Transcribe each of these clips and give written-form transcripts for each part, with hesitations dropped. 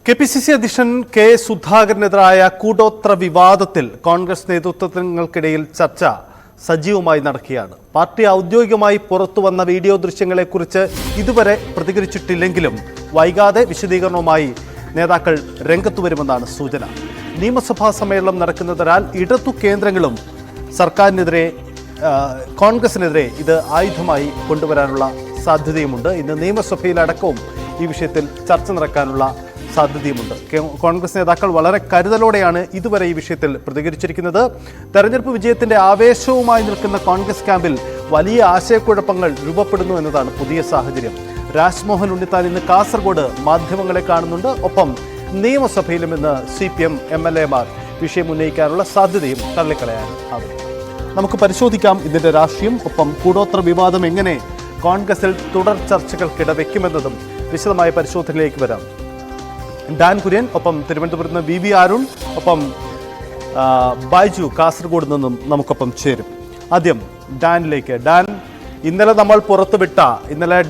KPCC അധ്യക്ഷൻ K സുധാകരനെതിരായ കൂടോത്ര വിവാദത്തിൽ കോൺഗ്രസ് നേതൃത്വങ്ങൾക്കിടയിൽ ചർച്ച സജീവമായി നടക്കുകയാണ്. പാർട്ടി ഔദ്യോഗികമായി പുറത്തുവന്ന വീഡിയോ ദൃശ്യങ്ങളെക്കുറിച്ച് ഇതുവരെ പ്രതികരിച്ചിട്ടില്ലെങ്കിലും വൈകാതെ വിശദീകരണവുമായി നേതാക്കൾ രംഗത്തു വരുമെന്നാണ് സൂചന. നിയമസഭാ സമ്മേളനം നടക്കുന്നതിനാൽ ഇടതു കേന്ദ്രങ്ങളും സർക്കാരിനെതിരെ കോൺഗ്രസിനെതിരെ ഇത് ആയുധമായി കൊണ്ടുവരാനുള്ള സാധ്യതയുമുണ്ട്. ഇന്ന് നിയമസഭയിലടക്കവും ഈ വിഷയത്തിൽ ചർച്ച നടക്കാനുള്ള സാധ്യതയുമുണ്ട്. കോൺഗ്രസ് നേതാക്കൾ വളരെ കരുതലോടെയാണ് ഇതുവരെ ഈ വിഷയത്തിൽ പ്രതികരിച്ചിരിക്കുന്നത്. തെരഞ്ഞെടുപ്പ് വിജയത്തിന്റെ ആവേശവുമായി നിൽക്കുന്ന കോൺഗ്രസ് ക്യാമ്പിൽ വലിയ ആശയക്കുഴപ്പങ്ങൾ രൂപപ്പെടുന്നു എന്നതാണ് പുതിയ സാഹചര്യം. രാജ്മോഹൻ ഉണ്ണിത്താൻ ഇന്ന് കാസർഗോഡ് മാധ്യമങ്ങളെ കാണുന്നുണ്ട്. ഒപ്പം നിയമസഭയിലും ഇന്ന് CPM MLA-മാർ വിഷയം ഉന്നയിക്കാനുള്ള സാധ്യതയും തള്ളിക്കളയാനാവില്ല. നമുക്ക് പരിശോധിക്കാം ഇതിന്റെ രാഷ്ട്രീയം. ഒപ്പം കൂടോത്ര വിവാദം എങ്ങനെ കോൺഗ്രസിൽ തുടർ ചർച്ചകൾക്കിടവെക്കുമെന്നതും വിശദമായ പരിശോധനയിലേക്ക് വരാം. ഡാൻ കുര്യൻ, ഒപ്പം തിരുവനന്തപുരത്ത് നിന്ന് VV അരുൺ, ഒപ്പം ബൈജു കാസർഗോഡ് നിന്നും നമുക്കൊപ്പം ചേരും. ആദ്യം ഡാനിലേക്ക്. ഡാൻ, ഇന്നലെ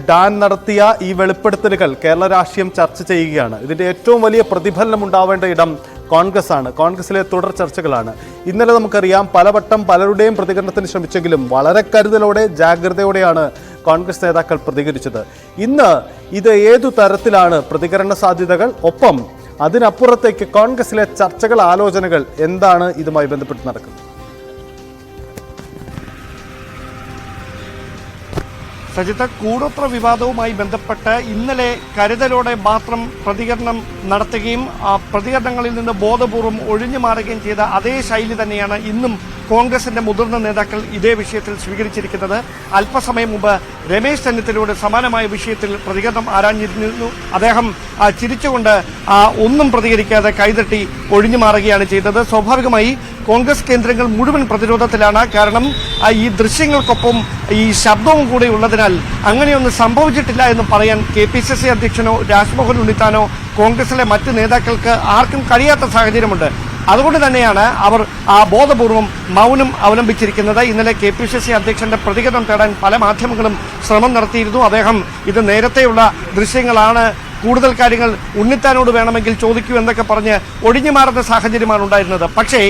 ഡാൻ നടത്തിയ ഈ വെളിപ്പെടുത്തലുകൾ കേരള രാഷ്ട്രീയം ചർച്ച ചെയ്യുകയാണ്. ഇതിന്റെ ഏറ്റവും വലിയ പ്രതിഫലനം ഉണ്ടാവേണ്ട ഇടം കോൺഗ്രസ് ആണ്. കോൺഗ്രസിലെ തുടർ ചർച്ചകളാണ്. ഇന്നലെ നമുക്കറിയാം പലവട്ടം പലരുടെയും പ്രതികരണത്തിന് ശ്രമിച്ചെങ്കിലും വളരെ കരുതലോടെ ജാഗ്രതയോടെയാണ് കോൺഗ്രസ് നേതാക്കൾ പ്രതികരിച്ചത്. ഇന്ന് ഇത് ഏതു തരത്തിലാണ് പ്രതികരണ സാധ്യതകൾ, ഒപ്പം അതിനപ്പുറത്തേക്ക് കോൺഗ്രസിലെ ചർച്ചകൾ, ആലോചനകൾ എന്താണ് ഇതുമായി ബന്ധപ്പെട്ട് നടക്കുന്നത്? സജിത്ത്, കൂടോത്ര വിവാദവുമായി ബന്ധപ്പെട്ട് ഇന്നലെ കരുതലോടെ മാത്രം പ്രതികരണം നടത്തുകയും പ്രതികരണങ്ങളിൽ നിന്ന് ബോധപൂർവം ഒഴിഞ്ഞു മാറുകയും ചെയ്ത അതേ ശൈലി തന്നെയാണ് ഇന്നും കോൺഗ്രസിന്റെ മുതിർന്ന നേതാക്കൾ ഇതേ വിഷയത്തിൽ സ്വീകരിച്ചിരിക്കുന്നത്. അല്പസമയം മുമ്പ് രമേശ് ചെന്നിത്തലയോട് സമാനമായ വിഷയത്തിൽ പ്രതികരണം ആരാഞ്ഞിരുന്നു. അദ്ദേഹം ചിരിച്ചുകൊണ്ട് ഒന്നും പ്രതികരിക്കാതെ കൈതട്ടി ഒഴിഞ്ഞു മാറുകയാണ് ചെയ്തത്. സ്വാഭാവികമായി കോൺഗ്രസ് കേന്ദ്രങ്ങൾ മുഴുവൻ പ്രതിരോധത്തിലാണ്. കാരണം ഈ ദൃശ്യങ്ങൾക്കൊപ്പം ഈ ശബ്ദവും കൂടെ ഉള്ളതിനാൽ അങ്ങനെയൊന്നും സംഭവിച്ചിട്ടില്ല എന്ന് പറയാൻ KPCC അധ്യക്ഷനോ രാജ്മോഹൻ ഉണ്ണിത്താനോ കോൺഗ്രസിലെ മറ്റ് നേതാക്കൾക്ക് ആർക്കും കഴിയാത്ത സാഹചര്യമുണ്ട്. അതുകൊണ്ട് തന്നെയാണ് അവർ ബോധപൂർവം മൗനം അവലംബിച്ചിരിക്കുന്നത്. ഇന്നലെ KPCC അധ്യക്ഷന്റെ പ്രതികരണം തേടാൻ പല മാധ്യമങ്ങളും ശ്രമം നടത്തിയിരുന്നു. അദ്ദേഹം ഇത് നേരത്തെയുള്ള ദൃശ്യങ്ങളാണ്, കൂടുതൽ കാര്യങ്ങൾ ഉണ്ണിത്താനോട് വേണമെങ്കിൽ ചോദിക്കൂ എന്നൊക്കെ പറഞ്ഞ് ഒഴിഞ്ഞു മാറുന്ന സാഹചര്യമാണ് ഉണ്ടായിരുന്നത്. പക്ഷേ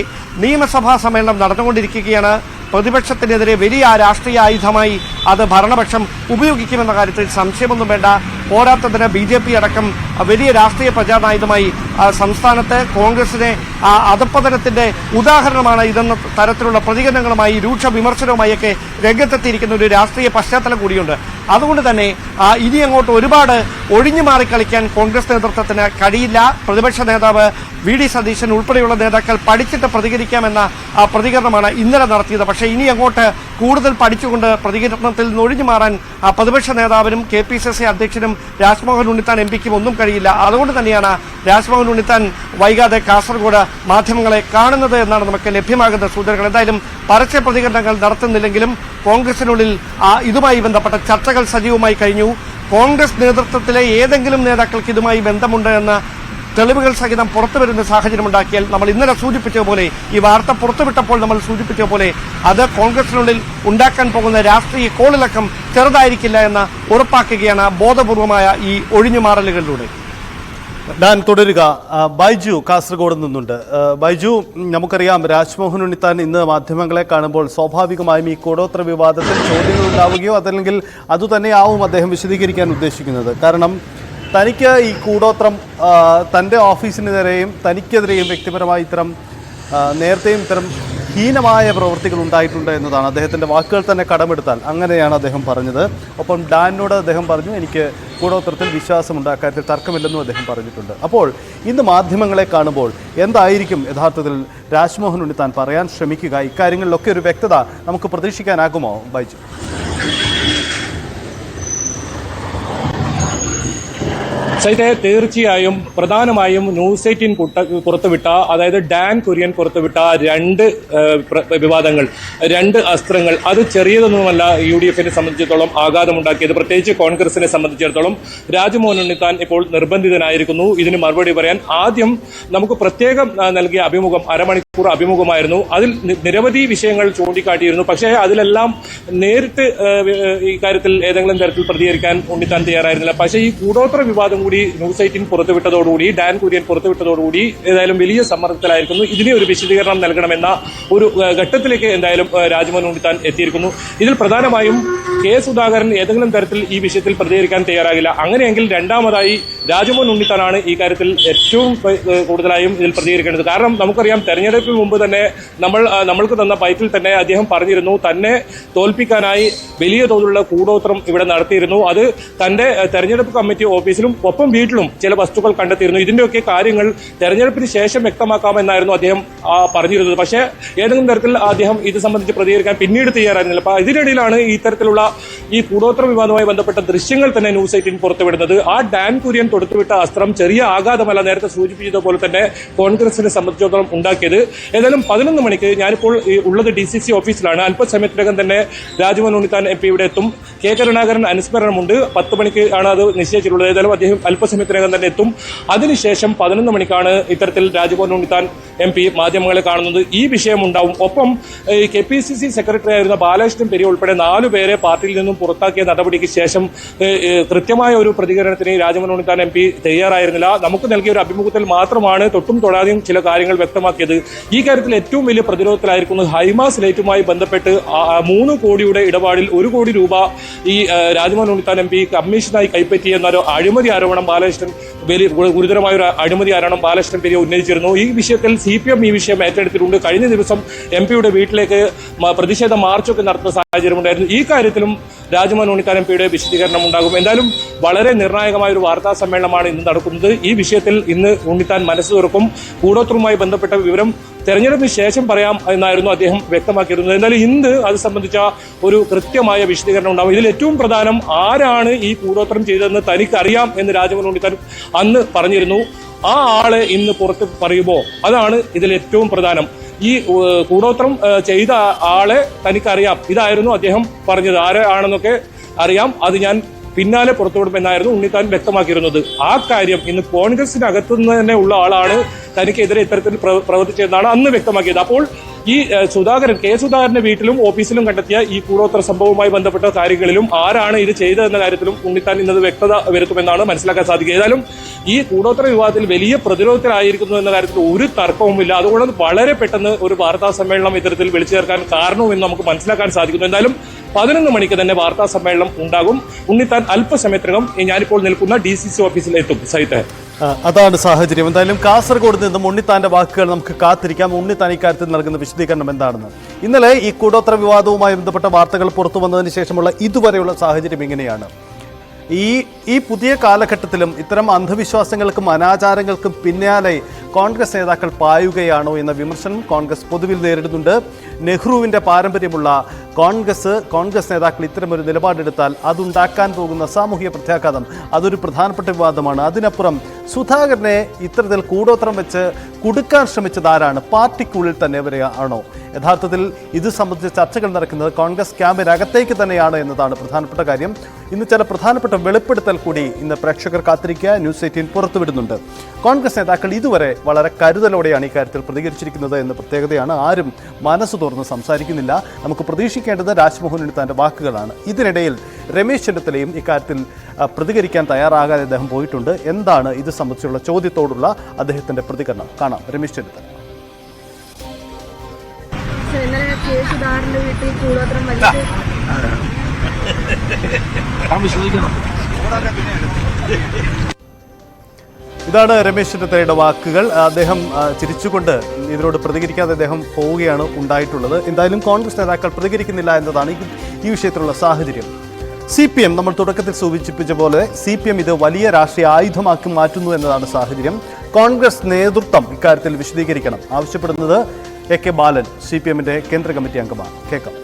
നിയമസഭാ സമ്മേളനം നടന്നുകൊണ്ടിരിക്കുകയാണ്. പ്രതിപക്ഷത്തിനെതിരെ വലിയ രാഷ്ട്രീയ ആയുധമായി അത് ഭരണപക്ഷം ഉപയോഗിക്കുമെന്ന കാര്യത്തിൽ സംശയമൊന്നും വേണ്ട. പോരാത്തതിന് BJP അടക്കം വലിയ രാഷ്ട്രീയ പ്രചാരണായുധമായി സംസ്ഥാനത്ത് കോൺഗ്രസിനെ അധപ്പതനത്തിന്റെ ഉദാഹരണമാണ് ഇതെന്ന തരത്തിലുള്ള പ്രതികരണങ്ങളുമായി രൂക്ഷ വിമർശനവുമായൊക്കെ രംഗത്തെത്തിയിരിക്കുന്ന ഒരു രാഷ്ട്രീയ പശ്ചാത്തലം കൂടിയുണ്ട്. അതുകൊണ്ട് തന്നെ ഇനി അങ്ങോട്ട് ഒരുപാട് ഒഴിഞ്ഞു മാറി കളിക്കാൻ കോൺഗ്രസ് നേതൃത്വത്തിന് കഴിയില്ല. പ്രതിപക്ഷ നേതാവ് VD സതീശൻ ഉൾപ്പെടെയുള്ള നേതാക്കൾ പഠിച്ചിട്ട് പ്രതികരിക്കാമെന്ന പ്രതികരണമാണ് ഇന്നലെ നടത്തിയത്. പക്ഷേ ഇനി അങ്ങോട്ട് കൂടുതൽ പഠിച്ചുകൊണ്ട് പ്രതികരണത്തിൽ നിന്ന് ഒഴിഞ്ഞു മാറാൻ പ്രതിപക്ഷ നേതാവിനും KPCC അധ്യക്ഷനും രാജ്മോഹൻ ഉണ്ണിത്താൻ MPക്കും ഒന്നും കഴിയില്ല. അതുകൊണ്ട് തന്നെയാണ് രാജ്മോഹൻ ഉണ്ണിത്താൻ വൈകാതെ കാസർഗോഡ് മാധ്യമങ്ങളെ കാണുന്നത് എന്നാണ് നമുക്ക് ലഭ്യമാകുന്ന സൂചനകൾ. എന്തായാലും പരസ്യ പ്രതികരണങ്ങൾ നടത്തുന്നില്ലെങ്കിലും കോൺഗ്രസിനുള്ളിൽ ഇതുമായി ബന്ധപ്പെട്ട ചർച്ചകൾ സജീവമായി കഴിഞ്ഞു. കോൺഗ്രസ് നേതൃത്വത്തിലെ ഏതെങ്കിലും നേതാക്കൾക്ക് ഇതുമായി ബന്ധമുണ്ട് എന്ന തെളിവുകൾ സഹിതം പുറത്തുവരുന്ന സാഹചര്യമുണ്ടാക്കിയാൽ നമ്മൾ ഇന്നലെ സൂചിപ്പിച്ച പോലെ, ഈ വാർത്ത പുറത്തുവിട്ടപ്പോൾ നമ്മൾ സൂചിപ്പിച്ച പോലെ, അത് കോൺഗ്രസിനുള്ളിൽ ഉണ്ടാക്കാൻ പോകുന്ന രാഷ്ട്രീയ കോളിളക്കം ചെറുതായിരിക്കില്ല എന്ന് ഉറപ്പാക്കുകയാണ് ബോധപൂർവമായ ഈ ഒഴിഞ്ഞുമാറലുകളിലൂടെ. ഡാൻ, തുടരുക. ബൈജു കാസർഗോഡ് നിന്നുണ്ട്. ബൈജു, നമുക്കറിയാം രാജ്മോഹൻ ഉണ്ണിത്താൻ ഇന്ന് മാധ്യമങ്ങളെ കാണുമ്പോൾ സ്വാഭാവികമായും ഈ കൂടോത്ര വിവാദത്തിൽ ചോദ്യങ്ങൾ ഉണ്ടാവുകയോ അതല്ലെങ്കിൽ അതുതന്നെയാവും അദ്ദേഹം വിശദീകരിക്കാൻ ഉദ്ദേശിക്കുന്നത്. കാരണം തനിക്ക് ഈ കൂടോത്രം തൻ്റെ ഓഫീസിന് നേരെയും തനിക്കെതിരെയും വ്യക്തിപരമായി നേരത്തെയും ഇത്തരം ഹീനമായ പ്രവൃത്തികൾ ഉണ്ടായിട്ടുണ്ട് എന്നതാണ് അദ്ദേഹത്തിൻ്റെ വാക്കുകൾ തന്നെ കടമെടുത്താൽ അങ്ങനെയാണ് അദ്ദേഹം പറഞ്ഞത്. ഒപ്പം ഡാനിനോട് അദ്ദേഹം പറഞ്ഞു എനിക്ക് കൂടോത്രത്തിൽ വിശ്വാസമുണ്ട്, അക്കാര്യത്തിൽ തർക്കമില്ലെന്നും അദ്ദേഹം പറഞ്ഞിട്ടുണ്ട്. അപ്പോൾ ഇന്ന് മാധ്യമങ്ങളെ കാണുമ്പോൾ എന്തായിരിക്കും യഥാർത്ഥത്തിൽ രാജ്മോഹൻ ഉണ്ണിത്താൻ പറയാൻ ശ്രമിക്കുക? ഇക്കാര്യങ്ങളിലൊക്കെ ഒരു വ്യക്തത നമുക്ക് പ്രതീക്ഷിക്കാനാകുമോ ബൈജു? തീർച്ചയായും പ്രധാനമായും ന്യൂസ് 18 പുറത്തുവിട്ട, അതായത് ഡാൻ കുര്യൻ പുറത്തുവിട്ട രണ്ട് വിവാദങ്ങൾ, രണ്ട് അസ്ത്രങ്ങൾ, അത് ചെറിയതൊന്നുമല്ല UDFനെ സംബന്ധിച്ചിടത്തോളം ആഘാതമുണ്ടാക്കിയത്. പ്രത്യേകിച്ച് കോൺഗ്രസിനെ സംബന്ധിച്ചിടത്തോളം രാജ്മോഹൻ ഉണ്ണിത്താൻ ഇപ്പോൾ നിർബന്ധിതനായിരിക്കുന്നു ഇതിന് മറുപടി പറയാൻ. ആദ്യം നമുക്ക് പ്രത്യേകം നൽകിയ അഭിമുഖം അരമണിക്കൂർ അഭിമുഖമായിരുന്നു. അതിൽ നിരവധി വിഷയങ്ങൾ ചൂണ്ടിക്കാട്ടിയിരുന്നു. പക്ഷേ അതിലെല്ലാം നേരിട്ട് ഇക്കാര്യത്തിൽ ഏതെങ്കിലും തരത്തിൽ പ്രതികരിക്കാൻ ഉണ്ണിത്താൻ തയ്യാറായിരുന്നില്ല. പക്ഷേ ഈ കൂടോത്ര വിവാദം കൂടി ന്യൂസ് 18 പുറത്തുവിട്ടതോടുകൂടി, ഡാൻ കുര്യൻ പുറത്തുവിട്ടതോടുകൂടി ഏതായാലും വലിയ സമ്മർദ്ദത്തിലായിരിക്കുന്നു. ഇതിനെ ഒരു വിശദീകരണം നൽകണമെന്ന ഒരു ഘട്ടത്തിലേക്ക് എന്തായാലും രാജ്മോഹൻ ഉണ്ണിത്താൻ എത്തിയിരിക്കുന്നു. ഇതിൽ പ്രധാനമായും കെ സുധാകരൻ ഏതെങ്കിലും തരത്തിൽ ഈ വിഷയത്തിൽ പ്രതികരിക്കാൻ തയ്യാറാകില്ല. അങ്ങനെയെങ്കിൽ രണ്ടാമതായി രാജ്മോഹൻ ഉണ്ണിത്താനാണ് ഈ കാര്യത്തിൽ ഏറ്റവും കൂടുതലായും ഇതിൽ പ്രതികരിക്കേണ്ടത്. കാരണം നമുക്കറിയാം, തെരഞ്ഞെടുപ്പിന് മുമ്പ് തന്നെ നമ്മൾക്ക് തന്ന ബൈറ്റിൽ തന്നെ അദ്ദേഹം പറഞ്ഞിരുന്നു, തന്നെ തോൽപ്പിക്കാനായി വലിയ തോതിലുള്ള കൂടോത്രം ഇവിടെ നടത്തിയിരുന്നു. അത് തന്റെ തെരഞ്ഞെടുപ്പ് കമ്മിറ്റി ഓഫീസിലും ഒപ്പം വീട്ടിലും ചില വസ്തുക്കൾ കണ്ടെത്തിയിരുന്നു. ഇതിന്റെയൊക്കെ കാര്യങ്ങൾ തെരഞ്ഞെടുപ്പിന് ശേഷം വ്യക്തമാക്കാമെന്നായിരുന്നു അദ്ദേഹം പറഞ്ഞിരുന്നത്. പക്ഷേ ഏതെങ്കിലും തരത്തിൽ അദ്ദേഹം ഇത് സംബന്ധിച്ച് പ്രതികരിക്കാൻ പിന്നീട് തയ്യാറായിരുന്നില്ല. അപ്പൊ ഇതിനിടയിലാണ് ഇത്തരത്തിലുള്ള ഈ കൂടോത്ര വിവാദവുമായി ബന്ധപ്പെട്ട ദൃശ്യങ്ങൾ തന്നെ ന്യൂസ് 18 പുറത്തുവിടുന്നത്. ആ ഡാൻ കുര്യൻ തൊടുത്തുവിട്ട അസ്ത്രം ചെറിയ ആഘാതമല്ല, നേരത്തെ സൂചിപ്പിച്ചതുപോലെ തന്നെ കോൺഗ്രസിനെ സംബന്ധിച്ചിടത്തോളം ഉണ്ടാക്കിയത്. ഏതായാലും 11 മണിക്ക് ഞാനിപ്പോൾ ഉള്ളത് DCC ഓഫീസിലാണ്. അല്പസമയത്തിനകം തന്നെ രാജ്മോഹൻ ഉണ്ണിത്താൻ MP ഇവിടെ എത്തും. കെ കരുണാകരൻ അനുസ്മരണമുണ്ട്. 10 മണിക്ക് ആണ് അത് നിശ്ചയിച്ചിട്ടുള്ളത്. ഏതായാലും അദ്ദേഹം അല്പസമയത്തിനകം തന്നെ എത്തും. അതിനുശേഷം 11 മണിക്കാണ് ഇത്തരത്തിൽ രാജ്മോഹൻ ഉണ്ണിത്താൻ MP മാധ്യമങ്ങളെ കാണുന്നത്. ഈ വിഷയമുണ്ടാവും. ഒപ്പം KPCC സെക്രട്ടറി ആയിരുന്ന ബാലകൃഷ്ണൻ പെരിയ ഉൾപ്പെടെ 4 പേരെ പാർട്ടിയിൽ നിന്നും പുറത്താക്കിയ നടപടിക്ക് ശേഷം കൃത്യമായ ഒരു പ്രതികരണത്തിന് രാജ്മോഹൻ ഉണ്ണിത്താൻ MP തയ്യാറായിരുന്നില്ല. നമുക്ക് നൽകിയ ഒരു അഭിമുഖത്തിൽ മാത്രമാണ് തൊട്ടും തൊടാതെയും ചില കാര്യങ്ങൾ വ്യക്തമാക്കിയത്. ഈ കാര്യത്തിൽ ഏറ്റവും വലിയ പ്രതിരോധത്തിലായിരിക്കുന്നത് ഹൈമാസ് ലൈറ്റുമായി ബന്ധപ്പെട്ട് 3 കോടിയുടെ ഇടപാടിൽ 1 കോടി രൂപ ഈ രാജ്മോഹൻ ഉണ്ണിത്താൻ MP കമ്മീഷനായി കൈപ്പറ്റിയെന്നൊരു അഴിമതി ആരോപണം ബാലകൃഷ്ണൻ ഗുരുതരമായ ഒരു അഴിമതി ആരോപണം ബാലകൃഷ്ണൻ പെരിയ ഉന്നയിച്ചിരുന്നു. ഈ വിഷയത്തിൽ CPM ഈ വിഷയം ഏറ്റെടുത്തിട്ടുണ്ട്. കഴിഞ്ഞ ദിവസം MP-യുടെ വീട്ടിലേക്ക് പ്രതിഷേധ മാർച്ചൊക്കെ നടത്തുന്ന സാഹചര്യമുണ്ടായിരുന്നു. ഈ കാര്യത്തിലും രാജ്മോഹൻ ഉണ്ണിത്താൻ MP-യുടെ വിശദീകരണം ഉണ്ടാകും. എന്തായാലും വളരെ നിർണായകമായ ഒരു വാർത്താ സമ്മേളനമാണ് ഇന്ന് നടക്കുന്നത്. ഈ വിഷയത്തിൽ ഇന്ന് ഉണ്ണിത്താൻ മനസ്സ് തുറക്കും. കൂടോത്രവുമായി ബന്ധപ്പെട്ട വിവരം തെരഞ്ഞെടുപ്പിന് ശേഷം പറയാം എന്നായിരുന്നു അദ്ദേഹം വ്യക്തമാക്കിയിരുന്നത്. എന്നാലും ഇന്ന് അത് സംബന്ധിച്ച ഒരു കൃത്യമായ വിശദീകരണം ഉണ്ടാവും. ഇതിൽ ഏറ്റവും പ്രധാനം ആരാണ് ഈ കൂടോത്രം ചെയ്തതെന്ന് തനിക്കറിയാം എന്ന് രാജ്മോഹൻ ഉണ്ണിത്താൻ അന്ന് പറഞ്ഞിരുന്നു. ആ ആളെ ഇന്ന് പുറത്ത് പറയുമ്പോൾ അതാണ് ഇതിൽ ഏറ്റവും പ്രധാനം. ഈ കൂടോത്രം ചെയ്ത ആളെ തനിക്കറിയാം, ഇതായിരുന്നു അദ്ദേഹം പറഞ്ഞത്. ആരാണെന്നൊക്കെ അറിയാം, അത് ഞാൻ പിന്നാലെ പുറത്തുവിടുമെന്നായിരുന്നു ഉണ്ണിത്താൻ വ്യക്തമാക്കിയിരുന്നത്. ആ കാര്യം ഇന്ന് കോൺഗ്രസിനകത്തു നിന്ന് തന്നെ ഉള്ള ആളാണ് തനിക്കെതിരെ ഇത്തരത്തിൽ പ്രവർത്തിച്ചതെന്നാണ് അന്ന് വ്യക്തമാക്കിയത്. അപ്പോൾ ഈ കെ സുധാകരന്റെ വീട്ടിലും ഓഫീസിലും കണ്ടെത്തിയ ഈ കൂടോത്ര സംഭവവുമായി ബന്ധപ്പെട്ട കാര്യങ്ങളിലും ആരാണ് ഇത് ചെയ്തതെന്ന കാര്യത്തിലും ഉണ്ണിത്താൻ ഇന്നത് വ്യക്തത വരുത്തുമെന്നാണ് മനസ്സിലാക്കാൻ സാധിക്കുക. ഏതായാലും ഈ കൂടോത്ര വിവാദത്തിൽ വലിയ പ്രതിരോധത്തിലായിരിക്കുന്നു എന്ന കാര്യത്തിൽ ഒരു തർക്കവുമില്ല. അതുകൊണ്ട് വളരെ പെട്ടെന്ന് ഒരു വാർത്താ സമ്മേളനം ഇത്തരത്തിൽ വിളിച്ചു ചേർക്കാൻ കാരണവുമെന്ന് നമുക്ക് മനസ്സിലാക്കാൻ സാധിക്കുന്നു. എന്തായാലും 11 മണിക്ക് തന്നെ വാർത്താ സമ്മേളനം ഉണ്ടാകും. ഉണ്ണിത്താൻ അല്പസമയത്തിനകം ഞാനിപ്പോൾ നിൽക്കുന്ന DCC ഓഫീസിൽ എത്തും. സഹിതേ, അതാണ് സാഹചര്യം. എന്തായാലും കാസർഗോഡ് നിന്നും ഉണ്ണിത്താന്റെ വാക്കുകൾ നമുക്ക് കാത്തിരിക്കാം. ഉണ്ണിത്താൻ ഇക്കാര്യത്തിൽ നൽകുന്ന വിശദീകരണം എന്താണെന്ന്. ഇന്നലെ ഈ കൂടോത്ര വിവാദവുമായി ബന്ധപ്പെട്ട വാർത്തകൾ പുറത്തു വന്നതിന് ശേഷമുള്ള ഇതുവരെയുള്ള സാഹചര്യം ഇങ്ങനെയാണ്. ഈ പുതിയ കാലഘട്ടത്തിലും ഇത്തരം അന്ധവിശ്വാസങ്ങൾക്കും അനാചാരങ്ങൾക്കും പിന്നാലെ കോൺഗ്രസ് നേതാക്കൾ പായുകയാണോ എന്ന വിമർശനം കോൺഗ്രസ് പൊതുവിൽ നേരിടുന്നുണ്ട്. നെഹ്റുവിൻ്റെ പാരമ്പര്യമുള്ള കോൺഗ്രസ് നേതാക്കൾ ഇത്തരമൊരു നിലപാടെടുത്താൽ അതുണ്ടാക്കാൻ പോകുന്ന സാമൂഹിക പ്രത്യാഘാതം അതൊരു പ്രധാനപ്പെട്ട വിവാദമാണ്. അതിനപ്പുറം സുധാകരനെ ഇത്തരത്തിൽ കൂടോത്രം വെച്ച് കുടുക്കാൻ ശ്രമിച്ചത് ആരാണ്? പാർട്ടിക്കുള്ളിൽ തന്നെ ആണോ? യഥാർത്ഥത്തിൽ ഇത് സംബന്ധിച്ച ചർച്ചകൾ നടക്കുന്നത് കോൺഗ്രസ് ക്യാമ്പിനകത്തേക്ക് തന്നെയാണ് എന്നതാണ് പ്രധാനപ്പെട്ട കാര്യം. ഇന്ന് ചില പ്രധാനപ്പെട്ട വെളിപ്പെടുത്തൽ കൂടി ഇന്ന് പ്രേക്ഷകർ കാത്തിരിക്കുക ന്യൂസ് 18 പുറത്തുവിടുന്നുണ്ട്. കോൺഗ്രസ് നേതാക്കൾ ഇതുവരെ വളരെ കരുതലോടെയാണ് ഇക്കാര്യത്തിൽ പ്രതികരിച്ചിരിക്കുന്നത് എന്ന പ്രത്യേകതയാണ്. ആരും മനസ്സ് തുറന്ന് സംസാരിക്കുന്നില്ല. നമുക്ക് പ്രതീക്ഷിക്കേണ്ടത് രാജ്മോഹൻ ഉണ്ണിത്താൻ്റെ വാക്കുകളാണ്. ഇതിനിടയിൽ രമേശ് ചെന്നിത്തലയും ഇക്കാര്യത്തിൽ പ്രതികരിക്കാൻ തയ്യാറാകാതെ അദ്ദേഹം പോയിട്ടുണ്ട്. എന്താണ് ഇത് സംബന്ധിച്ചുള്ള ചോദ്യത്തോടുള്ള അദ്ദേഹത്തിൻ്റെ പ്രതികരണം? കാണാം. രമേശ് ചെന്നിത്തല. ഇതാണ് രമേശ് ചെന്നിത്തലയുടെ വാക്കുകൾ. അദ്ദേഹം ചിരിച്ചുകൊണ്ട് ഇതിനോട് പ്രതികരിക്കാതെ അദ്ദേഹം പോവുകയാണ് ഉണ്ടായിട്ടുള്ളത്. എന്തായാലും കോൺഗ്രസ് നേതാക്കൾ പ്രതികരിക്കുന്നില്ല എന്നതാണ് ഈ വിഷയത്തിലുള്ള സാഹചര്യം. CPM നമ്മൾ തുടക്കത്തിൽ സൂചിപ്പിച്ച പോലെ CPM ഇത് വലിയ രാഷ്ട്രീയ ആയുധമാക്കി മാറ്റുന്നു എന്നതാണ് സാഹചര്യം. കോൺഗ്രസ് നേതൃത്വം ഇക്കാര്യത്തിൽ വിശദീകരിക്കണം ആവശ്യപ്പെടുന്നത് AK ബാലൻ, CPM-ന്റെ കേന്ദ്ര കമ്മിറ്റി അംഗമാണ്. കേൾക്കാം.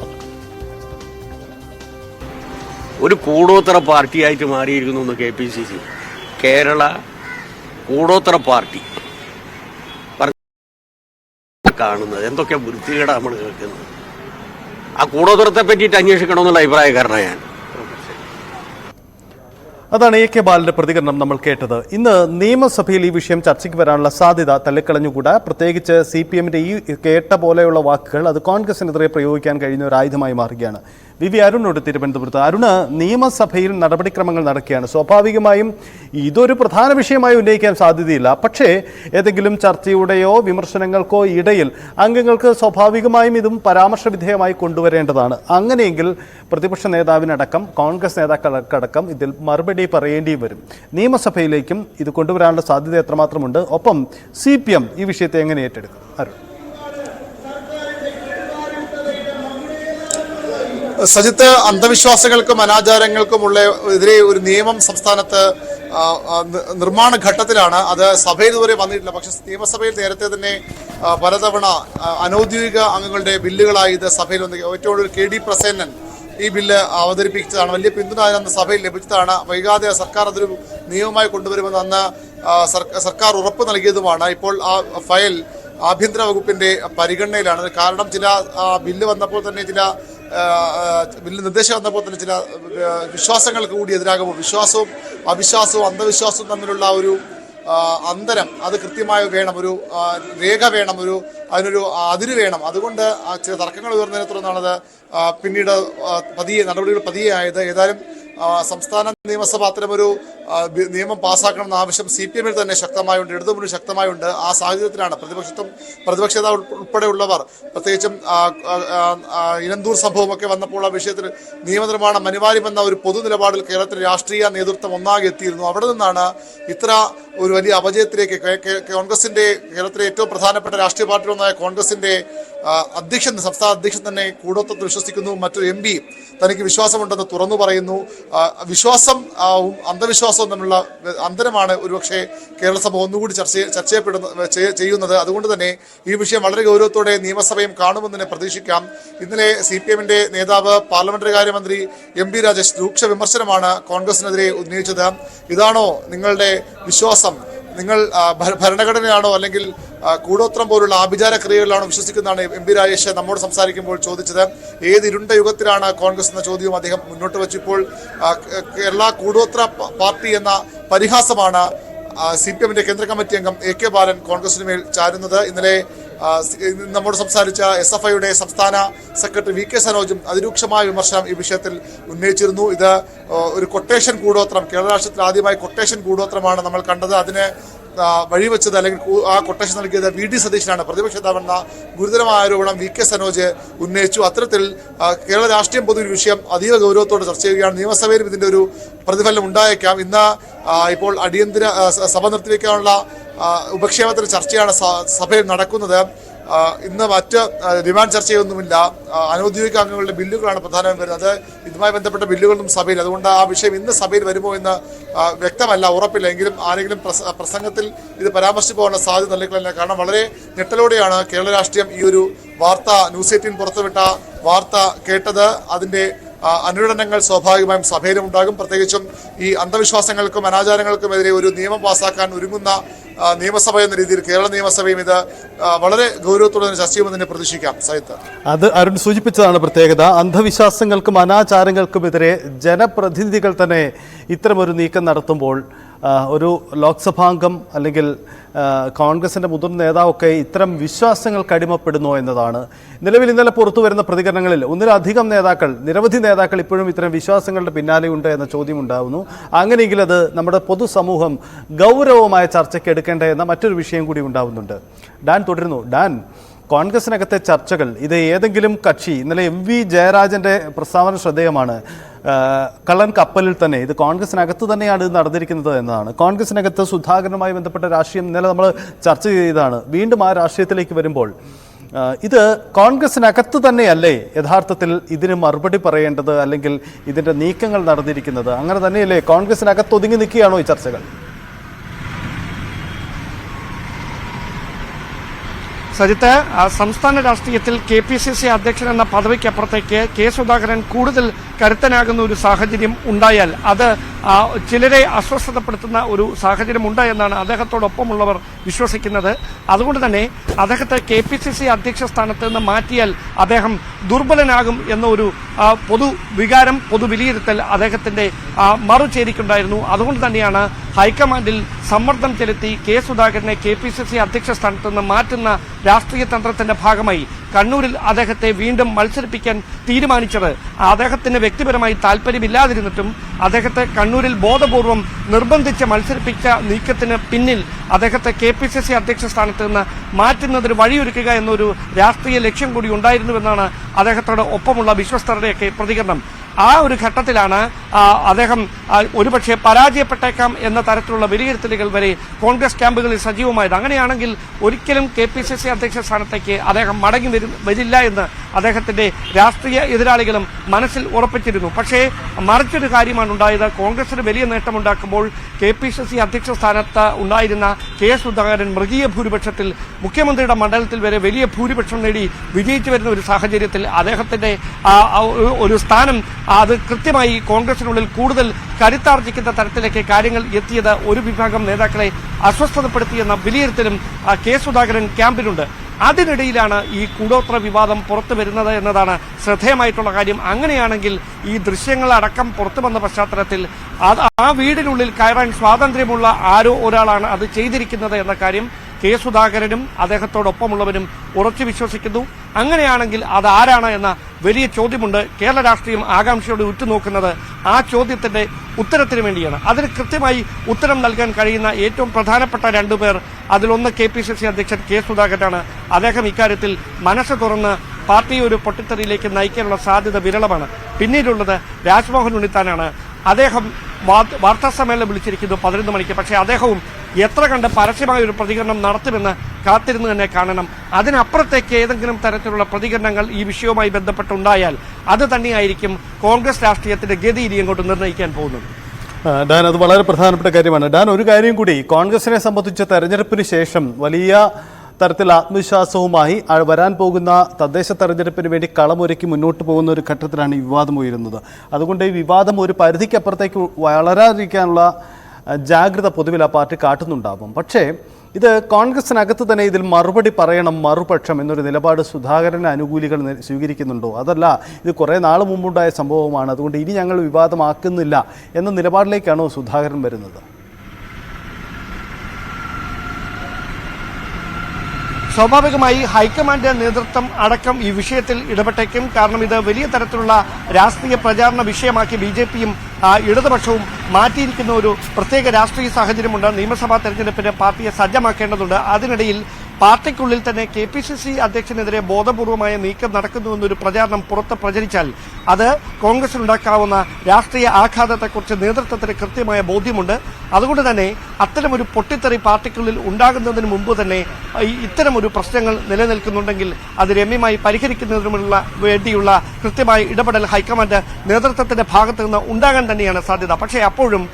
ഒരു കൂടോത്തര പാർട്ടിയായിട്ട് മാറിയിരിക്കുന്നു KPCC. കേരള കൂടോത്തര പാർട്ടി കാണുന്നത് എന്തൊക്കെ വൃത്തികേടാണ് നമ്മൾ കേൾക്കുന്നത്. ആ കൂടോത്തരത്തെ പറ്റിയിട്ട് അന്വേഷിക്കണമെന്നുള്ള അഭിപ്രായക്കാരനാണ് ഞാൻ. അതാണ് എ കെ ബാലന്റെ പ്രതികരണം നമ്മൾ കേട്ടത്. ഇന്ന് നിയമസഭയിൽ ഈ വിഷയം ചർച്ചയ്ക്ക് വരാനുള്ള സാധ്യത തള്ളിക്കളഞ്ഞുകൂടാ. പ്രത്യേകിച്ച് CPM-ന്റെ ഈ കേട്ട പോലെയുള്ള വാക്കുകൾ അത് കോൺഗ്രസിനെതിരെ പ്രയോഗിക്കാൻ കഴിയുന്ന ഒരു ആയുധമായി മാറുകയാണ്. വി അരുണോട് തിരുവനന്തപുരത്ത്. അരുണ്, നിയമസഭയിൽ നടപടിക്രമങ്ങൾ നടക്കുകയാണ്. സ്വാഭാവികമായും ഇതൊരു പ്രധാന വിഷയമായി ഉന്നയിക്കാൻ സാധ്യതയില്ല. പക്ഷേ ഏതെങ്കിലും ചർച്ചയുടെയോ വിമർശനങ്ങൾക്കോ ഇടയിൽ അംഗങ്ങൾക്ക് സ്വാഭാവികമായും ഇതും പരാമർശ വിധേയമായി കൊണ്ടുവരേണ്ടതാണ്. അങ്ങനെയെങ്കിൽ പ്രതിപക്ഷ നേതാവിനടക്കം കോൺഗ്രസ് നേതാക്കൾക്കടക്കം ഇതിൽ മറുപടി പറയേണ്ടി വരും. നിയമസഭയിലേക്കും ഇത് കൊണ്ടുവരാനുള്ള സാധ്യത എത്രമാത്രമുണ്ട്? ഒപ്പം CPM ഈ വിഷയത്തെ എങ്ങനെ ഏറ്റെടുക്കും? അരുൺ. സജിത്ത്, അന്ധവിശ്വാസങ്ങൾക്കും അനാചാരങ്ങൾക്കുമുള്ള എതിരെ ഒരു നിയമം സംസ്ഥാനത്ത് നിർമ്മാണ ഘട്ടത്തിലാണ്. അത് സഭയിൽ ഇതുവരെ വന്നിട്ടില്ല. പക്ഷേ നിയമസഭയിൽ നേരത്തെ തന്നെ പലതവണ അനൌദ്യോഗിക അംഗങ്ങളുടെ ബില്ലുകളായി ഇത് സഭയിൽ വന്നു. ഏറ്റവും കൂടുതൽ KD പ്രസേനൻ ഈ ബില്ല് അവതരിപ്പിച്ചതാണ്. വലിയ പിന്തുണ അന്ന് സഭയിൽ ലഭിച്ചതാണ്. വൈകാതെ സർക്കാർ അതൊരു നിയമമായി കൊണ്ടുവരുമെന്ന് അന്ന് സർക്കാർ ഉറപ്പ് നൽകിയതുമാണ്. ഇപ്പോൾ ആ ഫയൽ ആഭ്യന്തര വകുപ്പിന്റെ പരിഗണനയിലാണ്. കാരണം ചില ബില്ല് വന്നപ്പോൾ തന്നെ ബില്ല് നിർദ്ദേശം വന്നപ്പോൾ തന്നെ ചില വിശ്വാസങ്ങൾക്ക് കൂടി എതിരാകുമ്പോൾ വിശ്വാസവും അവിശ്വാസവും അന്ധവിശ്വാസവും തമ്മിലുള്ള ഒരു അന്തരം അത് കൃത്യമായി വേണം, ഒരു രേഖ വേണം, അതിനൊരു അതിര് വേണം. അതുകൊണ്ട് ചില തർക്കങ്ങൾ ഉയർന്നതിനെ തുടർന്നാണത് പിന്നീട് നടപടികൾ പതിയെ ആയത്. ഏതായാലും സംസ്ഥാന നിയമസഭ അത്തരമൊരു നിയമം പാസ്സാക്കണമെന്ന ആവശ്യം CPM-ൽ തന്നെ ശക്തമായുണ്ട്, ഇടതുമുന്നണി ശക്തമായുണ്ട്. ആ സാഹചര്യത്തിലാണ് പ്രതിപക്ഷ നേതാവ് ഉൾപ്പെടെയുള്ളവർ, പ്രത്യേകിച്ചും ഇലന്തൂർ സംഭവമൊക്കെ വന്നപ്പോൾ ആ വിഷയത്തിൽ നിയമനിർമ്മാണം അനിവാര്യമെന്ന ഒരു പൊതു നിലപാടിൽ കേരളത്തിലെ രാഷ്ട്രീയ നേതൃത്വം ഒന്നാകെ എത്തിയിരുന്നു. അവിടെ നിന്നാണ് ഇത്ര ഒരു വലിയ അപജയത്തിലേക്ക് കോൺഗ്രസിന്റെ, കേരളത്തിലെ ഏറ്റവും പ്രധാനപ്പെട്ട രാഷ്ട്രീയ പാർട്ടികളൊന്നായ കോൺഗ്രസിന്റെ സംസ്ഥാന അധ്യക്ഷൻ തന്നെ കൂടോത്രത്തിൽ വിശ്വസിക്കുന്നു. മറ്റൊരു MP തനിക്ക് വിശ്വാസമുണ്ടെന്ന് തുറന്നു പറയുന്നു. വിശ്വാസം അന്ധവിശ്വാസവും തമ്മിലുള്ള അന്തരമാണ് ഒരുപക്ഷെ കേരള സഭ ഒന്നുകൂടി ചെയ്യുന്നത്. അതുകൊണ്ട് തന്നെ ഈ വിഷയം വളരെ ഗൗരവത്തോടെ നിയമസഭയും കാണുമെന്ന് തന്നെ പ്രതീക്ഷിക്കാം. ഇന്നലെ CPM-ന്റെ നേതാവ് പാർലമെന്ററി കാര്യമന്ത്രി MP രാജേഷ് രൂക്ഷ വിമർശനമാണ് കോൺഗ്രസിനെതിരെ ഉന്നയിച്ചത്. ഇതാണോ നിങ്ങളുടെ വിശ്വാസം? നിങ്ങൾ ഭരണഘടനയാണോ അല്ലെങ്കിൽ കൂടോത്രം പോലുള്ള ആഭിചാര ക്രിയകളിലാണോ വിശ്വസിക്കുന്നതാണ് MP രാജേഷ് നമ്മോട് സംസാരിക്കുമ്പോൾ ചോദിച്ചത്. ഏത് ഇരുണ്ട യുഗത്തിലാണ് കോൺഗ്രസ് എന്ന ചോദ്യവും അദ്ദേഹം മുന്നോട്ട് വെച്ചു. ഇപ്പോൾ കേരള കൂടോത്ര പാർട്ടി എന്ന പരിഹാസമാണ് CPM-ന്റെ കേന്ദ്ര കമ്മിറ്റി അംഗം A K ബാലൻ കോൺഗ്രസിന് മേൽ ചാരുന്നത്. ഇന്നലെ നമ്മോട് സംസാരിച്ച SFIയുടെ സംസ്ഥാന സെക്രട്ടറി VK സനോജും അതിരൂക്ഷമായ വിമർശനം ഈ വിഷയത്തിൽ ഉന്നയിച്ചിരുന്നു. ഇത് ഒരു കൊട്ടേഷൻ കൂടോത്രം, കേരള രാഷ്ട്രത്തിൽ ആദ്യമായി കൊട്ടേഷൻ കൂടോത്രമാണ് നമ്മൾ കണ്ടത്. അതിന് വഴിവെച്ചത് അല്ലെങ്കിൽ ആ കൊട്ടേഷൻ നൽകിയത് VD സതീശനാണ്. പ്രതിപക്ഷ നേതാവെന്ന ഗുരുതരമായ ആരോപണം VK സനോജ് ഉന്നയിച്ചു. അത്തരത്തിൽ കേരള രാഷ്ട്രീയം പൊതുവൊരു വിഷയം അതീവ ഗൗരവത്തോടെ ചർച്ച ചെയ്യുകയാണ്. നിയമസഭയിലും ഇതിന്റെ ഒരു പ്രതിഫലനം ഉണ്ടായേക്കാം. ഇന്ന് ഇപ്പോൾ അടിയന്തര സഭ നിർത്തിവെക്കാനുള്ള ഉപക്ഷേപത്തിന്റെ ചർച്ചയാണ് സഭയിൽ നടക്കുന്നത്. ഇന്ന് മറ്റ് ഡിമാൻഡ് ചർച്ചയൊന്നുമില്ല. അനൌദ്യോഗിക അംഗങ്ങളുടെ ബില്ലുകളാണ് പ്രധാനമായും വരുന്നത്. ഇതുമായി ബന്ധപ്പെട്ട ബില്ലുകളൊന്നും സഭയിൽ, അതുകൊണ്ട് ആ വിഷയം ഇന്ന് സഭയിൽ വരുമോ എന്ന് വ്യക്തമല്ല, ഉറപ്പില്ല. എങ്കിലും ആരെങ്കിലും പ്രസംഗത്തിൽ ഇത് പരാമർശിച്ചു പോകാനുള്ള സാധ്യത നൽകിക്കളല്ല. കാരണം വളരെ ഞെട്ടലോടെയാണ് കേരള രാഷ്ട്രീയം ഈ ഒരു വാർത്ത, ന്യൂസ് 18 പുറത്തുവിട്ട വാർത്ത കേട്ടത്. അതിന്റെ അനുരണനങ്ങൾ സ്വാഭാവികമായും സഭയിലും ഉണ്ടാകും. പ്രത്യേകിച്ചും ഈ അന്ധവിശ്വാസങ്ങൾക്കും അനാചാരങ്ങൾക്കുമെതിരെ ഒരു നിയമം പാസ്സാക്കാൻ ഒരുങ്ങുന്ന നിയമസഭ എന്ന രീതിയിൽ കേരള നിയമസഭയും ഇത് വളരെ ഗൗരവത്തോടെ ചർച്ച ചെയ്യുമെന്ന് പ്രതീക്ഷിക്കാം. സാഹിത്യ അത് അരുൺ സൂചിപ്പിച്ചതാണ് പ്രത്യേകത. അന്ധവിശ്വാസങ്ങൾക്കും അനാചാരങ്ങൾക്കുമെതിരെ ജനപ്രതിനിധികൾ തന്നെ ഇത്തരമൊരു നീക്കം നടത്തുമ്പോൾ ഒരു ലോക്സഭാംഗം അല്ലെങ്കിൽ കോൺഗ്രസിൻ്റെ മുതിർന്ന നേതാവൊക്കെ ഇത്തരം വിശ്വാസങ്ങൾക്ക് അടിമപ്പെടുന്നു എന്നതാണ്. ഇന്നലെ പുറത്തു വരുന്ന പ്രതികരണങ്ങളിൽ ഒന്നിലധികം നേതാക്കൾ, നിരവധി നേതാക്കൾ ഇപ്പോഴും ഇത്തരം വിശ്വാസങ്ങളുടെ പിന്നാലെയുണ്ട് എന്ന ചോദ്യം ഉണ്ടാകുന്നു. അങ്ങനെയെങ്കിൽ അത് നമ്മുടെ പൊതുസമൂഹം ഗൗരവമായ ചർച്ചയ്ക്ക് എടുക്കേണ്ട എന്ന മറ്റൊരു വിഷയം കൂടി ഉണ്ടാകുന്നുണ്ട്. ഡാൻ തുടരുന്നു. ഡാൻ, കോൺഗ്രസിനകത്തെ ചർച്ചകൾ, ഇത് ഏതെങ്കിലും കക്ഷി, ഇന്നലെ MV ജയരാജൻ്റെ പ്രസ്താവന ശ്രദ്ധേയമാണ്. കള്ളൻ കപ്പലിൽ തന്നെ, ഇത് കോൺഗ്രസിനകത്ത് തന്നെയാണ് ഇത് നടന്നിരിക്കുന്നത് എന്നതാണ്. കോൺഗ്രസിനകത്ത് സുധാകരനുമായി ബന്ധപ്പെട്ട രാഷ്ട്രീയം ഇന്നലെ നമ്മൾ ചർച്ച ചെയ്തതാണ്. വീണ്ടും ആ രാഷ്ട്രീയത്തിലേക്ക് വരുമ്പോൾ ഇത് കോൺഗ്രസിനകത്ത് തന്നെയല്ലേ യഥാർത്ഥത്തിൽ ഇതിന് മറുപടി പറയേണ്ടത്, അല്ലെങ്കിൽ ഇതിൻ്റെ നീക്കങ്ങൾ നടന്നിരിക്കുന്നത്? അങ്ങനെ തന്നെയല്ലേ? കോൺഗ്രസിനകത്ത് ഒതുങ്ങി നിൽക്കുകയാണോ ഈ ചർച്ചകൾ? സജിത്ത്, സംസ്ഥാന രാഷ്ട്രീയത്തിൽ KPCC അധ്യക്ഷൻ എന്ന പദവിക്കപ്പുറത്തേക്ക് കെ സുധാകരൻ കൂടുതൽ കരുത്തനാകുന്ന ഒരു സാഹചര്യം ഉണ്ടായാൽ അത് ചിലരെ അസ്വസ്ഥതപ്പെടുത്തുന്ന ഒരു സാഹചര്യം ഉണ്ടായെന്നാണ് അദ്ദേഹത്തോടൊപ്പമുള്ളവർ വിശ്വസിക്കുന്നത്. അതുകൊണ്ട് തന്നെ അദ്ദേഹത്തെ KPCC അധ്യക്ഷ സ്ഥാനത്ത് നിന്ന് മാറ്റിയാൽ അദ്ദേഹം ദുർബലനാകും എന്നൊരു പൊതുവികാരം, പൊതുവിലയിരുത്തൽ അദ്ദേഹത്തിന്റെ മറുചേരിക്കുണ്ടായിരുന്നു. അതുകൊണ്ട് തന്നെയാണ് ഹൈക്കമാൻഡിൽ സമ്മർദ്ദം ചെലുത്തി കെ സുധാകരനെ KPCC അധ്യക്ഷ സ്ഥാനത്ത് നിന്ന് മാറ്റുന്ന രാഷ്ട്രീയ തന്ത്രത്തിന്റെ ഭാഗമായി കണ്ണൂരിൽ അദ്ദേഹത്തെ വീണ്ടും മത്സരിപ്പിക്കാൻ തീരുമാനിച്ചത്. അദ്ദേഹത്തിന് വ്യക്തിപരമായി താല്പര്യമില്ലാതിരുന്നിട്ടും അദ്ദേഹത്തെ കണ്ണൂരിൽ ബോധപൂർവം നിർബന്ധിച്ച് മത്സരിപ്പിച്ച നീക്കത്തിന് പിന്നിൽ അദ്ദേഹത്തെ KPCC അധ്യക്ഷ സ്ഥാനത്ത് നിന്ന് മാറ്റുന്നതിന് വഴിയൊരുക്കുക എന്നൊരു രാഷ്ട്രീയ ലക്ഷ്യം കൂടി ഉണ്ടായിരുന്നുവെന്നാണ് അദ്ദേഹത്തോട് ഒപ്പമുള്ള വിശ്വസ്തരുടെയൊക്കെ പ്രതികരണം. ആ ഒരു ഘട്ടത്തിലാണ് അദ്ദേഹം ഒരുപക്ഷെ പരാജയപ്പെട്ടേക്കാം എന്ന തരത്തിലുള്ള വിലയിരുത്തലുകൾ വരെ കോൺഗ്രസ് ക്യാമ്പുകളിൽ സജീവമായത്. അങ്ങനെയാണെങ്കിൽ ഒരിക്കലും KPCC അധ്യക്ഷ സ്ഥാനത്തേക്ക് അദ്ദേഹം മടങ്ങി വരില്ല എന്ന് അദ്ദേഹത്തിന്റെ രാഷ്ട്രീയ എതിരാളികളും മനസ്സിൽ ഉറപ്പിച്ചിരുന്നു. പക്ഷേ മറിച്ചൊരു കാര്യമാണ് ഉണ്ടായത്. കോൺഗ്രസിന് വലിയ നേട്ടമുണ്ടാക്കുമ്പോൾ KPCC അധ്യക്ഷ സ്ഥാനത്ത് ഉണ്ടായിരുന്ന കെ സുധാകരൻ മൃഗീയ ഭൂരിപക്ഷത്തിൽ മുഖ്യമന്ത്രിയുടെ മണ്ഡലത്തിൽ വരെ വലിയ ഭൂരിപക്ഷം നേടി വിജയിച്ചു വരുന്ന ഒരു സാഹചര്യത്തിൽ അദ്ദേഹത്തിന്റെ ഒരു സ്ഥാനം അത് കൃത്യമായി കോൺഗ്രസിനുള്ളിൽ കൂടുതൽ കരുത്താർജിക്കുന്ന തരത്തിലേക്ക് കാര്യങ്ങൾ എത്തിയത് ഒരു വിഭാഗം നേതാക്കളെ അസ്വസ്ഥതപ്പെടുത്തിയെന്ന വിലയിരുത്തലും കെ സുധാകരൻ ക്യാമ്പിലുണ്ട്. അതിനിടയിലാണ് ഈ കൂടോത്ര വിവാദം പുറത്തു വരുന്നത് എന്നതാണ് ശ്രദ്ധേയമായിട്ടുള്ള കാര്യം. അങ്ങനെയാണെങ്കിൽ ഈ ദൃശ്യങ്ങളടക്കം പുറത്തു വന്ന പശ്ചാത്തലത്തിൽ ആ വീടിനുള്ളിൽ കയറാൻ സ്വാതന്ത്ര്യമുള്ള ആരോ ഒരാളാണ് അത് ചെയ്തിരിക്കുന്നത് എന്ന കാര്യം കെ സുധാകരനും അദ്ദേഹത്തോടൊപ്പമുള്ളവരും ഉറച്ചു വിശ്വസിക്കുന്നു. അങ്ങനെയാണെങ്കിൽ അത് ആരാണ് എന്ന വലിയ ചോദ്യമുണ്ട്. കേരള രാഷ്ട്രീയം ആകാംക്ഷയോടെ ഉറ്റുനോക്കുന്നത് ആ ചോദ്യത്തിന്റെ ഉത്തരത്തിന് വേണ്ടിയാണ്. അതിന് കൃത്യമായി ഉത്തരം നൽകാൻ കഴിയുന്ന ഏറ്റവും പ്രധാനപ്പെട്ട രണ്ടുപേർ, അതിലൊന്ന് KPCC അധ്യക്ഷൻ കെ സുധാകരനാണ്. അദ്ദേഹം ഇക്കാര്യത്തിൽ മനസ്സ് തുറന്ന് പാർട്ടിയെ ഒരു പൊട്ടിത്തെറിയിലേക്ക് നയിക്കാനുള്ള സാധ്യത വിരളമാണ്. പിന്നീടുള്ളത് രാജ്മോഹൻ ഉണ്ണിത്താനാണ്. അദ്ദേഹം വാർത്താ സമ്മേളനം വിളിച്ചിരിക്കുന്നു 11 മണിക്ക്. പക്ഷേ അദ്ദേഹവും എത്ര കണ്ട് പരസ്യമായ ഒരു പ്രതികരണം നടത്തുമെന്ന് കാത്തിരുന്ന് തന്നെ കാണണം. അതിനപ്പുറത്തേക്ക് ഏതെങ്കിലും തരത്തിലുള്ള പ്രതികരണങ്ങൾ ഈ വിഷയവുമായി ബന്ധപ്പെട്ടുണ്ടായാൽ അത് തന്നെയായിരിക്കും കോൺഗ്രസ് രാഷ്ട്രീയത്തിന്റെ ഗതി ഇനി അങ്ങോട്ട് നിർണ്ണയിക്കാൻ പോകുന്നത്. ഡാൻ, അത് വളരെ പ്രധാനപ്പെട്ട കാര്യമാണ്. ഡാൻ, ഒരു കാര്യം കൂടി, കോൺഗ്രസിനെ സംബന്ധിച്ച് തെരഞ്ഞെടുപ്പിന് ശേഷം വലിയ തരത്തിൽ ആത്മവിശ്വാസവുമായി വരാൻ പോകുന്ന തദ്ദേശ തെരഞ്ഞെടുപ്പിന് വേണ്ടി കളമൊരുക്കി മുന്നോട്ട് പോകുന്ന ഒരു ഘട്ടത്തിലാണ് ഈ വിവാദം ഉയരുന്നത്. അതുകൊണ്ട് ഈ വിവാദം ഒരു പരിധിക്കപ്പുറത്തേക്ക് വളരാതിരിക്കാനുള്ള ജാഗ്രത പൊതുവിൽ ആ പാർട്ടി കാട്ടുന്നുണ്ടാവും. പക്ഷേ ഇത് കോൺഗ്രസിനകത്ത് തന്നെ ഇതിൽ മറുപടി പറയണം, മറുപക്ഷം എന്നൊരു നിലപാട് സുധാകരന് അനുകൂലികൾ സ്വീകരിക്കുന്നുണ്ടോ? അതല്ല, ഇത് കുറേ നാൾ മുമ്പുണ്ടായ സംഭവമാണ്, അതുകൊണ്ട് ഇനി ഞങ്ങൾ വിവാദമാക്കുന്നില്ല എന്ന നിലപാടിലേക്കാണോ സുധാകരൻ വരുന്നത്? സ്വാഭാവികമായി ഹൈക്കമാൻഡ് നേതൃത്വം അടക്കം ഈ വിഷയത്തിൽ ഇടപെട്ടേക്കും. കാരണം ഇത് വലിയ തരത്തിലുള്ള രാഷ്ട്രീയ പ്രചാരണ വിഷയമാക്കി BJPയും ഇടതുപക്ഷവും മാറ്റിയിരിക്കുന്ന ഒരു പ്രത്യേക രാഷ്ട്രീയ സാഹചര്യമുണ്ട്. നിയമസഭാ തെരഞ്ഞെടുപ്പിന് പാർട്ടിയെ സജ്ജമാക്കേണ്ടതുണ്ട്. അതിനിടയിൽ പാർട്ടിക്കുള്ളിൽ തന്നെ KPCC അധ്യക്ഷനെതിരെ ബോധപൂർവമായ നീക്കം നടക്കുന്നുവെന്നൊരു പ്രചാരണം പുറത്ത് പ്രചരിച്ചാൽ അത് കോൺഗ്രസിനുണ്ടാക്കാവുന്ന രാഷ്ട്രീയ ആഘാതത്തെക്കുറിച്ച് നേതൃത്വത്തിന് കൃത്യമായ ബോധ്യമുണ്ട്. അതുകൊണ്ട് തന്നെ അത്തരമൊരു പൊട്ടിത്തെറി പാർട്ടിക്കുള്ളിൽ ഉണ്ടാകുന്നതിന് മുമ്പ് തന്നെ ഇത്തരമൊരു പ്രശ്നങ്ങൾ നിലനിൽക്കുന്നുണ്ടെങ്കിൽ അത് രമ്യമായി പരിഹരിക്കുന്നതിനുള്ള വേണ്ടിയുള്ള കൃത്യമായ ഇടപെടൽ ഹൈക്കമാൻഡ് നേതൃത്വത്തിന്റെ ഭാഗത്തു നിന്ന് ഉണ്ടാകാൻ തന്നെയാണ് സാധ്യത. പക്ഷേ അപ്പോഴും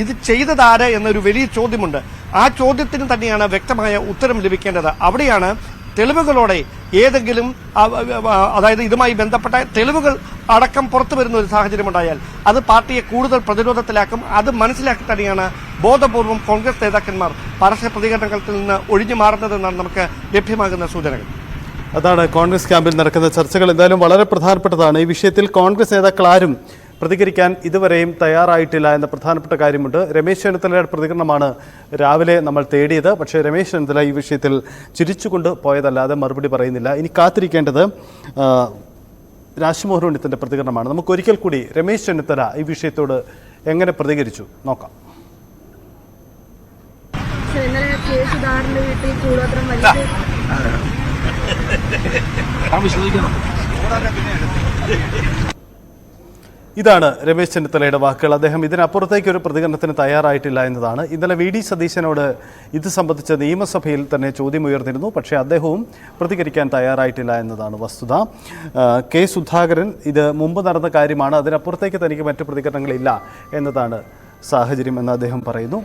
ഇത് ചെയ്തതാര് എന്നൊരു വലിയ ചോദ്യമുണ്ട്. ആ ചോദ്യത്തിന് തന്നെയാണ് വ്യക്തമായ ഉത്തരം ലഭിക്കേണ്ടത്. അവിടെയാണ് തെളിവുകളോടെ ഏതെങ്കിലും, അതായത് ഇതുമായി ബന്ധപ്പെട്ട തെളിവുകൾ അടക്കം പുറത്തു വരുന്ന ഒരു സാഹചര്യമുണ്ടായാൽ അത് പാർട്ടിയെ കൂടുതൽ പ്രതിരോധത്തിലാക്കും. അത് മനസ്സിലാക്കി തന്നെയാണ് ബോധപൂർവം കോൺഗ്രസ് നേതാക്കന്മാർ പരസ്യ പ്രതികരണങ്ങളിൽ നിന്ന് ഒഴിഞ്ഞു മാറുന്നതെന്നാണ് നമുക്ക് ലഭ്യമാകുന്ന സൂചനകൾ. അതാണ് കോൺഗ്രസ് ക്യാമ്പിൽ നടക്കുന്ന ചർച്ചകൾ. എന്തായാലും വളരെ പ്രധാനപ്പെട്ടതാണ്. ഈ വിഷയത്തിൽ കോൺഗ്രസ് നേതാക്കൾ ആരും പ്രതികരിക്കാൻ ഇതുവരെയും തയ്യാറായിട്ടില്ല എന്ന പ്രധാനപ്പെട്ട കാര്യമുണ്ട്. രമേശ് ചെന്നിത്തലയുടെ പ്രതികരണമാണ് രാവിലെ നമ്മൾ തേടിയത്. പക്ഷേ രമേശ് ചെന്നിത്തല ഈ വിഷയത്തിൽ ചിരിച്ചുകൊണ്ട് പോയതല്ലാതെ മറുപടി പറയുന്നില്ല. ഇനി കാത്തിരിക്കേണ്ടത് രാജ്മോഹൻ ഉണ്ണിത്താന്റെ പ്രതികരണമാണ്. നമുക്ക് ഒരിക്കൽ കൂടി രമേശ് ചെന്നിത്തല ഈ വിഷയത്തോട് എങ്ങനെ പ്രതികരിച്ചു നോക്കാം. ഇതാണ് രമേശ് ചെന്നിത്തലയുടെ വാക്കുകൾ. അദ്ദേഹം ഇതിനപ്പുറത്തേക്ക് ഒരു പ്രതികരണത്തിന് തയ്യാറായിട്ടില്ല എന്നതാണ്. ഇന്നലെ VD സതീശനോട് ഇത് സംബന്ധിച്ച് നിയമസഭയിൽ തന്നെ ചോദ്യമുയർന്നിരുന്നു. പക്ഷേ അദ്ദേഹവും പ്രതികരിക്കാൻ തയ്യാറായിട്ടില്ല എന്നതാണ് വസ്തുത. കെ സുധാകരൻ ഇത് മുമ്പ് നടന്ന കാര്യമാണ്, അതിനപ്പുറത്തേക്ക് തനിക്ക് മറ്റു പ്രതികരണങ്ങളില്ല എന്നതാണ് സാഹചര്യം എന്ന് അദ്ദേഹം പറയുന്നു.